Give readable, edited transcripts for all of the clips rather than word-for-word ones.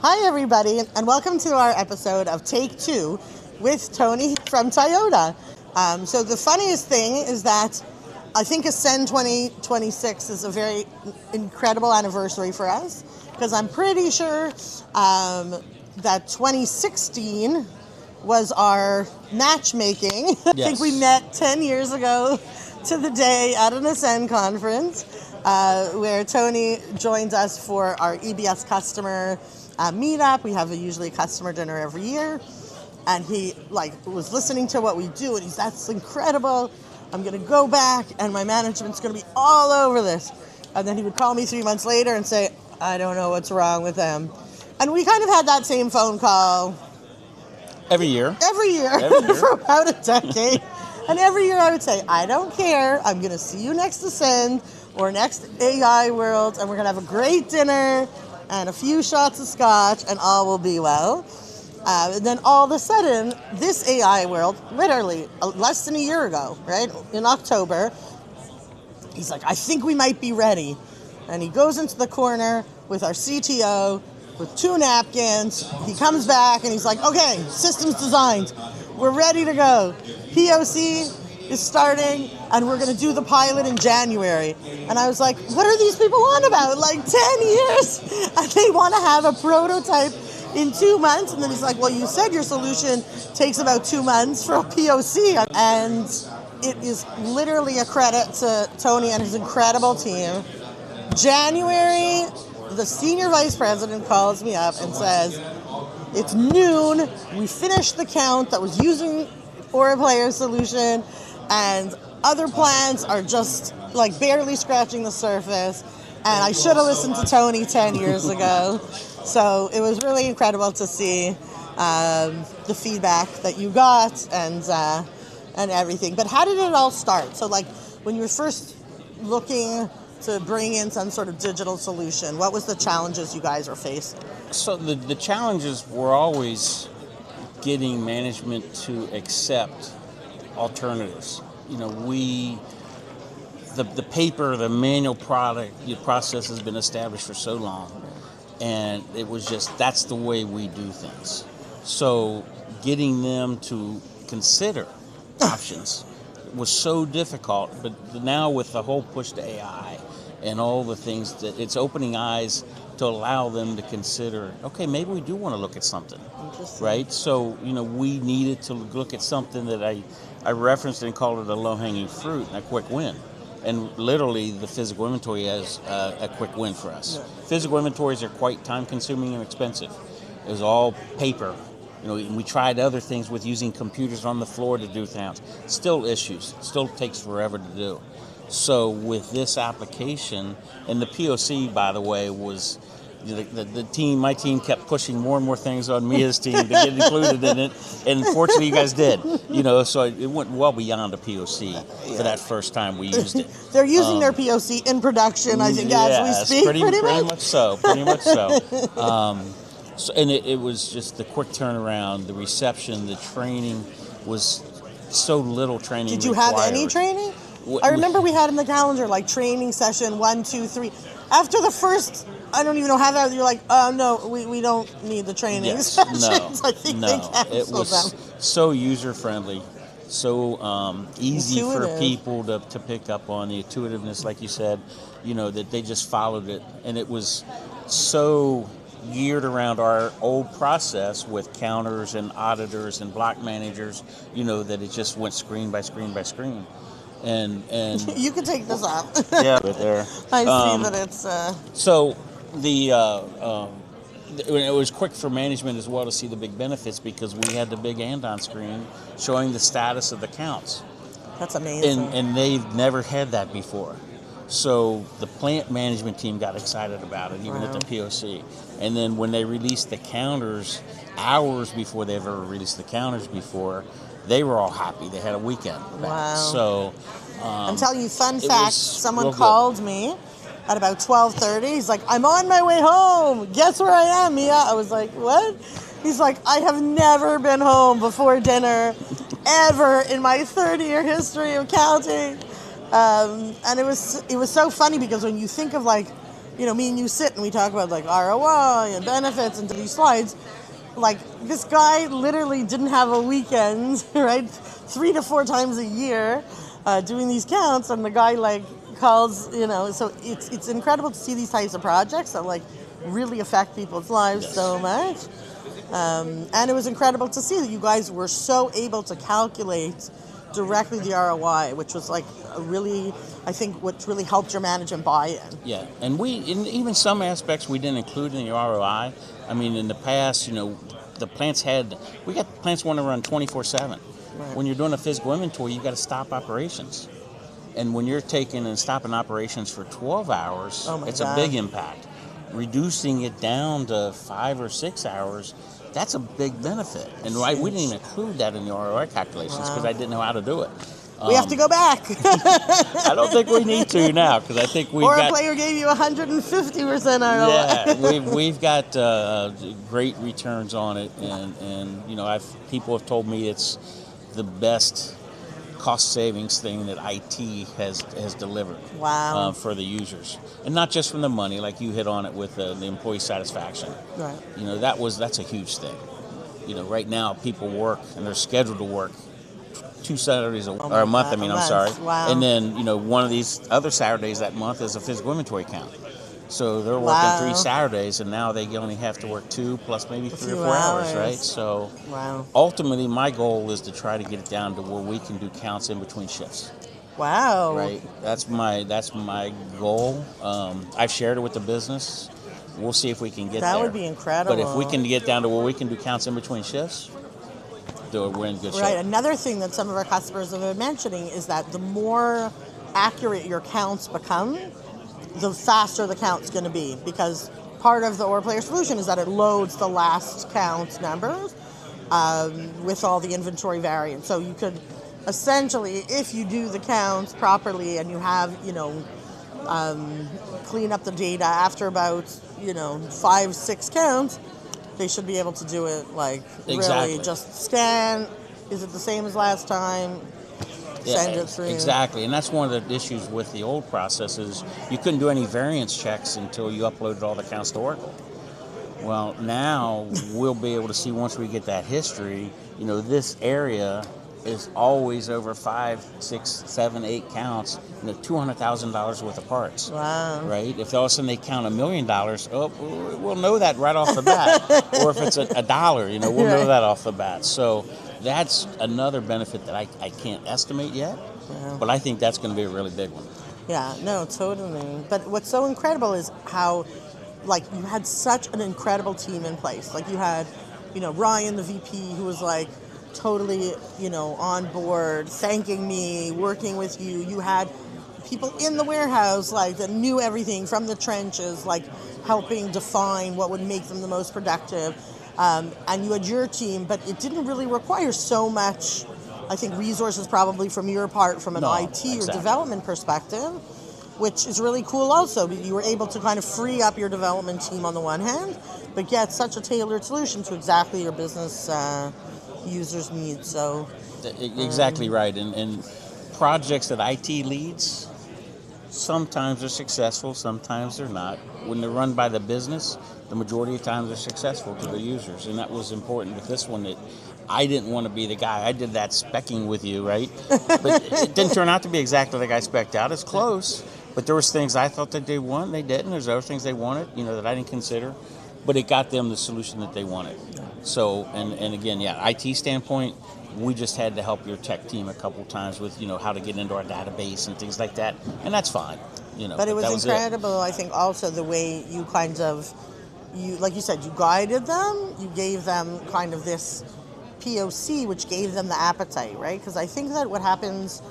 Hi, everybody, and welcome to our episode of Take Two with Tony from Toyota. So the funniest thing is that I think Ascend 2026 is a very incredible anniversary for us, because I'm pretty sure that 2016 was our matchmaking. Yes. I think we met 10 years ago to the day at an Ascend conference where Tony joins us for our EBS customer meetup. We have usually a customer dinner every year, and he was listening to what we do, and he's, that's incredible. I'm going to go back, and my management's going to be all over this. And then he would call me 3 months later and say, I don't know what's wrong with them. And we kind of had that same phone call Every year for about a decade. And every year I would say, I don't care. I'm going to see you next Ascend or next AI World, and we're going to have a great dinner and a few shots of scotch, and all will be well. And then all of a sudden, this AI World, literally less than a year ago, right, in October, he's like, I think we might be ready. And he goes into the corner with our CTO with 2 napkins. He comes back and he's like, okay, systems designed. We're ready to go. POC is starting, and we're going to do the pilot in January. And I was like, what are these people on about? 10 years? And they want to have a prototype in 2 months. And then he's like, well, you said your solution takes about 2 months for a POC. And it is literally a credit to Tony and his incredible team. January, the senior vice president calls me up and says, it's noon, we finished the count that was using Oracle solution, and other plans are just barely scratching the surface, and I should have listened to Tony 10 years ago. So it was really incredible to see the feedback that you got and everything. But how did it all start? So when you were first looking to bring in some sort of digital solution, what was the challenges you guys were facing? So the challenges were always getting management to accept alternatives. The paper, the manual process has been established for so long, and it was just, that's the way we do things. So getting them to consider options was so difficult, but now with the whole push to AI and all the things that it's opening eyes to allow them to consider, okay, maybe we do want to look at something, right? So, we needed to look at something that I referenced and called it a low-hanging fruit and a quick win. And literally, the physical inventory is a quick win for us. Yeah. Physical inventories are quite time-consuming and expensive. It was all paper. We tried other things with using computers on the floor to do things. Still issues. Still takes forever to do. So with this application, and the POC, by the way, was the team. My team kept pushing more and more things on me as team to get included in it, and fortunately, you guys did. So it went well beyond a POC for that first time we used it. They're using their POC in production, I think, as we speak. Pretty much so. And it was just the quick turnaround, the reception, the training was so little training. Did you have any training? I remember we had in the calendar training session 1, 2, 3. After the first, I don't even know how that, you're like, no, we don't need the training sessions. I think they canceled it was them. So user friendly, so easy for people to pick up on the intuitiveness, like you said, that they just followed it, and it was so geared around our old process with counters and auditors and block managers, that it just went screen by screen by screen. And you can take this off. Yeah, right there. I see that it's. So it was quick for management as well to see the big benefits, because we had the big and-on screen showing the status of the counts. That's amazing. And they've never had that before. So the plant management team got excited about it, even at the POC. And then when they released the counters hours before they've ever released the counters before, they were all happy. They had a weekend back. Wow. So I'm telling you, fun fact, someone called me at about 12:30. He's like, I'm on my way home. Guess where I am, Mia? I was like, what? He's like, I have never been home before dinner ever in my 30-year history of counting. And it was so funny, because when you think of me and you sit and we talk about like ROI and benefits and these slides. Like this guy literally didn't have a weekend, right? 3 to 4 times a year doing these counts, and the guy like calls, so it's incredible to see these types of projects that like really affect people's lives so much. And it was incredible to see that you guys were so able to calculate directly the ROI, which was like I think what really helped your management buy-in. Yeah, and even some aspects we didn't include in the ROI. I mean, in the past, the plants we got plants want to run 24/7. Right. When you're doing a physical inventory, you've got to stop operations. And when you're taking and stopping operations for 12 hours, it's a big impact. Reducing it down to 5 or 6 hours, that's a big benefit. And we didn't even include that in the ROI calculations because I didn't know how to do it. We have to go back. I don't think we need to now because I think we've got... Or a player gave you 150% ROI. Yeah, we've got great returns on it. And people have told me it's the best cost savings thing that IT has delivered. Wow. For the users. And not just from the money, like you hit on it with the employee satisfaction. Right. That's a huge thing. Right now people work and they're scheduled to work 2 Saturdays or a month. I'm sorry. Wow. And then one of these other Saturdays that month is a physical inventory count. So they're working 3 Saturdays, and now they only have to work 2 plus maybe 3 or 4 hours, right? So ultimately, my goal is to try to get it down to where we can do counts in between shifts. Wow. Right. That's my goal. I've shared it with the business. We'll see if we can get there. That would be incredible. But if we can get down to where we can do counts in between shifts, we're in good shape. Right. Another thing that some of our customers have been mentioning is that the more accurate your counts become, the faster the count's going to be, because part of the ORPlayer solution is that it loads the last count numbers with all the inventory variants. So you could essentially, if you do the counts properly and you have, clean up the data after about, 5-6 counts, they should be able to do it like really just scan. Is it the same as last time? Send it through. Exactly, and that's one of the issues with the old process is you couldn't do any variance checks until you uploaded all the counts to Oracle. Well, now we'll be able to see once we get that history, this area is always over 5, 6, 7, 8 counts, $200,000 worth of parts. Wow. Right? If all of a sudden they count $1 million, we'll know that right off the bat. Or if it's $1, we'll know that off the bat. So that's another benefit that I can't estimate yet, but I think that's going to be a really big one. Yeah, no, totally. But what's so incredible is how, you had such an incredible team in place. Like you had, Ryan, the VP, who was totally, on board, thanking me, working with you. You had people in the warehouse, that knew everything from the trenches, helping define what would make them the most productive. And you had your team, but it didn't really require so much, I think, resources probably from your part, from an IT or development perspective, which is really cool also. You were able to kind of free up your development team on the one hand, but get such a tailored solution to exactly your business users' needs. So exactly right. And projects that IT leads, sometimes they're successful, sometimes they're not. When they're run by the business, the majority of times they're successful to the users. And that was important with this one, that I didn't want to be the guy. I did that specking with you, right? But it didn't turn out to be exactly like I spec'd out. It's close. But there was things I thought that they wanted, they didn't. There's other things they wanted, that I didn't consider. But it got them the solution that they wanted. So, and again, IT standpoint, we just had to help your tech team a couple times with, how to get into our database and things like that. And that's fine. But it was incredible, I think, also the way you kind of, like you said, you guided them, you gave them kind of this POC, which gave them the appetite, right? Because I think that what happens,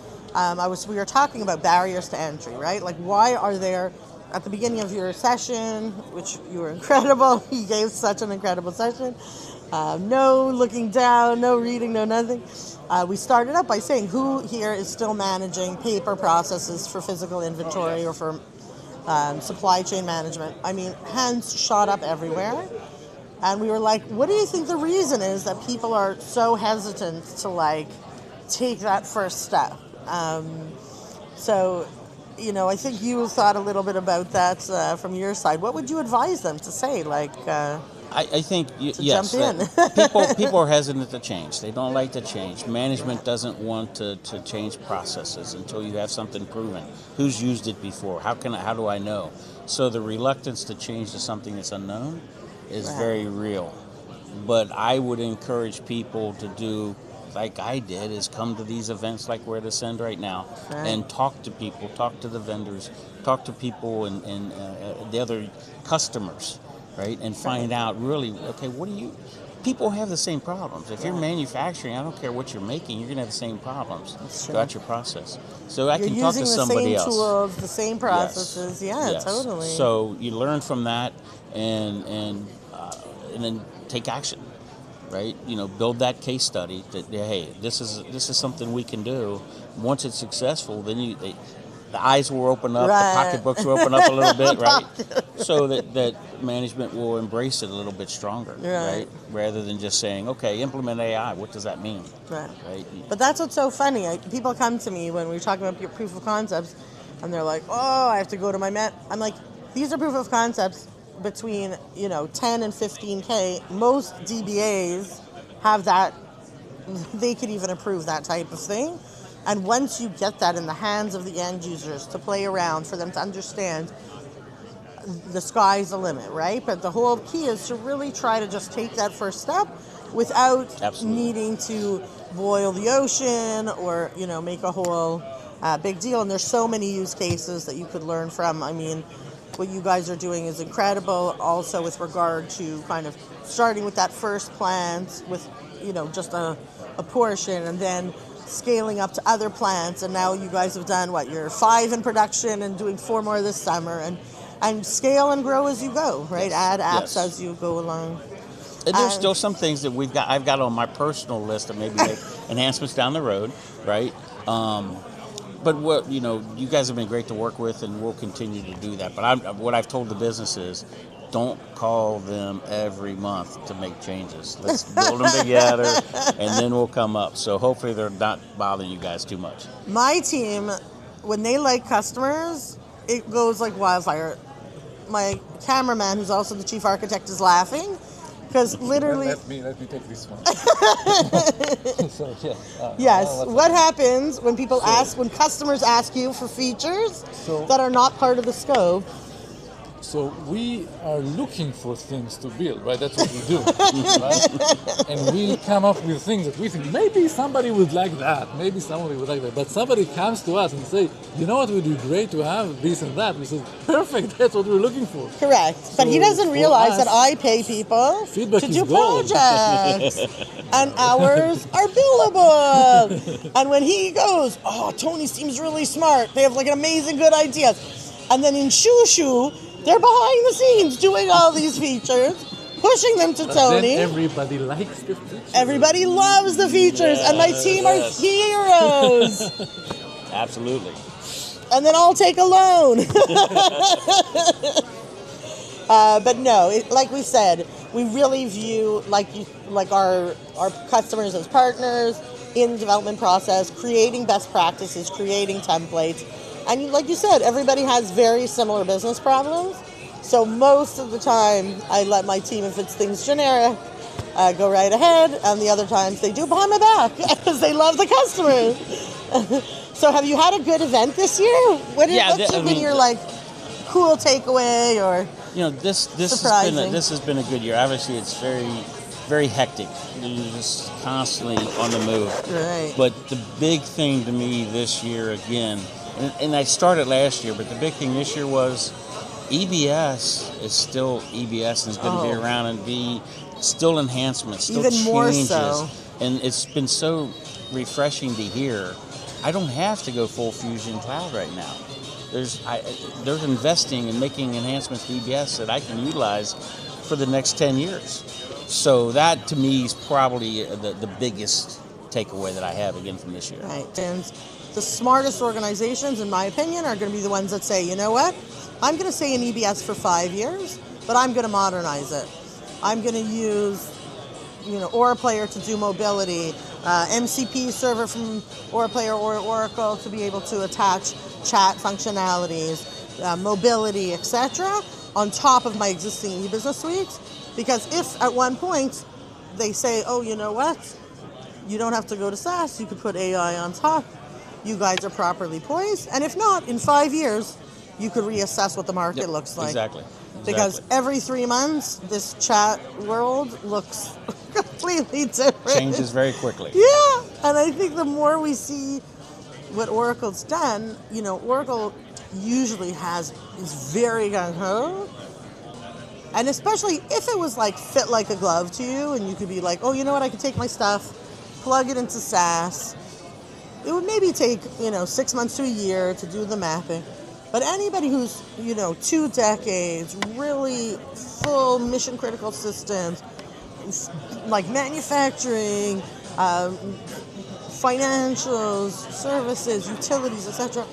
we were talking about barriers to entry, right? Why are there, at the beginning of your session, which you were incredible, you gave such an incredible session, no looking down, no reading, no nothing. We started up by saying, who here is still managing paper processes for physical inventory or for supply chain management? I mean, hands shot up everywhere. And we were like, what do you think the reason is that people are so hesitant to take that first step? So I think you thought a little bit about that from your side. What would you advise them to say? I think yes, jump in. people are hesitant to change. They don't like to change. Management doesn't want to change processes until you have something proven. Who's used it before? How do I know? So the reluctance to change to something that's unknown is very real. But I would encourage people to do like I did, is come to these events like we're at Ascend right now, and talk to people, talk to the vendors, talk to people and the other customers, right? And find out really, okay, people have the same problems. If you're manufacturing, I don't care what you're making, you're going to have the same problems throughout your process. So I can talk to somebody else. You're using the same tools, the same processes. Yes. Totally. So you learn from that and then take action. Right, build that case study that hey, this is something we can do. Once it's successful, then the eyes will open up, the pocketbooks will open up a little bit, right? So that management will embrace it a little bit stronger, right? Rather than just saying, okay, implement AI. What does that mean? Right. But that's what's so funny. People come to me when we're talking about your proof of concepts, and they're like, oh, I have to go to my I'm like, these are proof of concepts between 10 and 15K. Most DBAs have that. They could even approve that type of thing. And once you get that in the hands of the end users to play around, for them to understand, the sky's the limit, right? But the whole key is to really try to just take that first step without needing to boil the ocean or make a whole big deal. And there's so many use cases that you could learn from. I mean, what you guys are doing is incredible, also with regard to kind of starting with that first plant with, just a portion, and then scaling up to other plants. And now you guys have done, you're 5 in production and doing 4 more this summer. And scale and grow as you go, right? Add apps as you go along. And there's still some things that I've got on my personal list of maybe make enhancements down the road, right? But what you guys have been great to work with, and we'll continue to do that. But what I've told the business is, don't call them every month to make changes. Let's build them together, and then we'll come up. So hopefully they're not bothering you guys too much. My team, when they like customers, it goes like wildfire. My cameraman, who's also the chief architect, is laughing. Because literally... Let me take this one. Yes. What happens when when customers ask you for features that are not part of the scope? So we are looking for things to build, right? That's what we do, right? And we come up with things that we think maybe somebody would like that, maybe somebody would like that. But somebody comes to us and say, you know what would be great to have this and that. We say, perfect, that's what we're looking for. Correct. But he doesn't realize that I pay people to do projects. And hours are billable. And when he goes, oh, Tony seems really smart. They have an amazing good ideas. And then in Shushu, they're behind the scenes doing all these features, pushing them to Tony. Then everybody likes the features. Everybody loves the features, and my team are heroes. Absolutely. And then I'll take a loan. But no, like we said, we really view our customers as partners in the development process, creating best practices, creating templates. And like you said, everybody has very similar business problems. So most of the time, I let my team, if it's things generic, go right ahead. And the other times, they do behind my back because they love the customers. So have you had a good event this year? What's been your cool takeaway or this has been a good year. Obviously, it's very, very hectic. You're just constantly on the move. Right. But the big thing to me this year, again, and I started last year, but the big thing this year was EBS is still EBS and is going to be around and be still enhancements, still even changes. More so. And it's been so refreshing to hear. I don't have to go full Fusion Cloud right now. They're investing in making enhancements to EBS that I can utilize for the next 10 years. So that, to me, is probably the biggest takeaway that I have, again, from this year. Right. And the smartest organizations, in my opinion, are going to be the ones that say, you know what? I'm going to stay in EBS for 5 years, but I'm going to modernize it. I'm going to use, Oraplayer to do mobility. MCP server from Oracle or Oracle to be able to attach chat functionalities, mobility, etc. on top of my existing e-business suite. Because if at one point they say, oh, you know what? You don't have to go to SaaS. You could put AI on top. You guys are properly poised. And if not, in 5 years, you could reassess what the market looks like. Exactly. Because every 3 months, this chat world looks completely different. Changes very quickly. Yeah. And I think the more we see what Oracle's done, you know, Oracle usually is very gung-ho. And especially if it was like fit like a glove to you and you could be like, oh, you know what, I could take my stuff, plug it into SaaS. It would maybe take, 6 months to a year to do the mapping. But anybody who's, 2 decades, really full mission critical systems, like manufacturing, financials, services, utilities, etc.,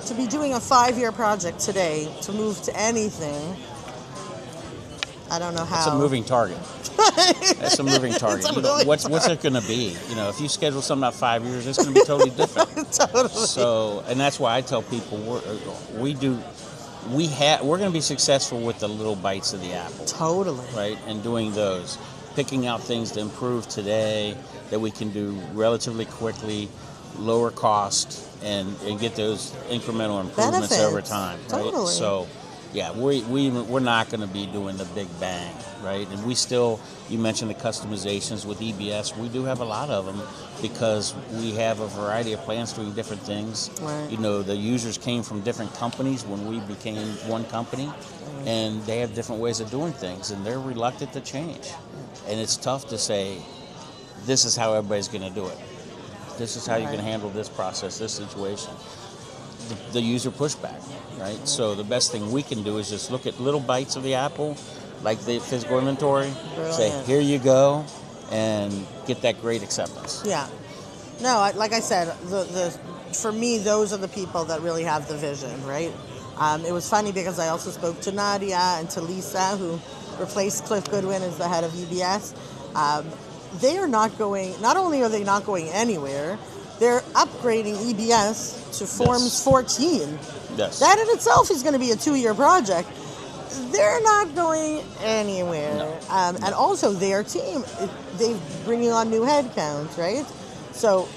to be doing a 5-year project today to move to anything, I don't know how. It's a moving target. That's a moving target. What's it going to be? If you schedule something out 5 years, it's going to be totally different. Totally. So, and that's why I tell people we're going to be successful with the little bites of the apple. Totally. Right, and doing those, picking out things to improve today that we can do relatively quickly, lower cost, and get those incremental improvements Benefits. Over time. Right? Totally. So. Yeah, we're not going to be doing the big bang, right? And we still, you mentioned the customizations with EBS. We do have a lot of them because we have a variety of plans doing different things. Right. The users came from different companies when we became one company, and they have different ways of doing things, and they're reluctant to change. And it's tough to say, this is how everybody's going to do it. This is how you're going to handle this process, this situation. The user pushback, right? So the best thing we can do is just look at little bites of the apple, like the physical inventory, say, here you go, and get that great acceptance. Yeah. No, like I said, for me, those are the people that really have the vision, right? It was funny because I also spoke to Nadia and to Lisa, who replaced Cliff Goodwin as the head of EBS. They are not only are they not going anywhere, they're upgrading EBS to Forms 14. Yes. That in itself is going to be a 2-year project. They're not going anywhere. No. And also their team, they're bringing on new headcount, right? So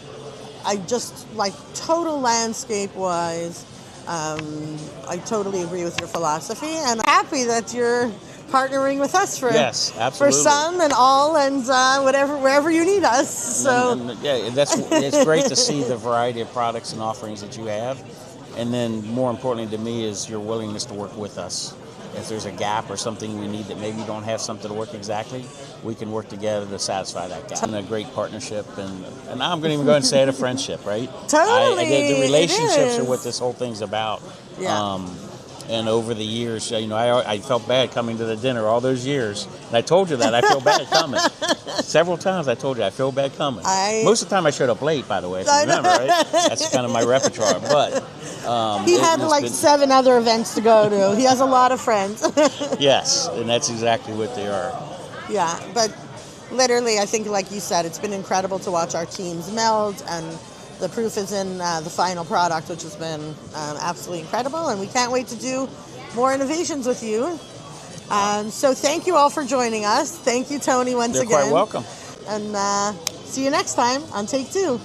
I just, like, total landscape-wise, I totally agree with your philosophy. And I'm happy that you're partnering with us for some and all and wherever you need us. So it's great to see the variety of products and offerings that you have, and then more importantly to me is your willingness to work with us. If there's a gap or something we need that maybe you don't have something to work exactly, we can work together to satisfy that gap. And a great partnership, and I'm going to even go and say it, a friendship, right? Totally. The relationships are what this whole thing's about. Yeah. And over the years, I felt bad coming to the dinner all those years. And I told you that. I feel bad coming. Several times I told you I feel bad coming. Most of the time I showed up late, by the way, if you remember, right? That's kind of my repertoire. But he had 7 other events to go to. He has a lot of friends. Yes, and that's exactly what they are. Yeah, but literally, I think, like you said, it's been incredible to watch our teams meld, and the proof is in the final product, which has been absolutely incredible, and we can't wait to do more innovations with you. So thank you all for joining us. Thank you, Tony, once again. You're quite welcome. And see you next time on Take 2.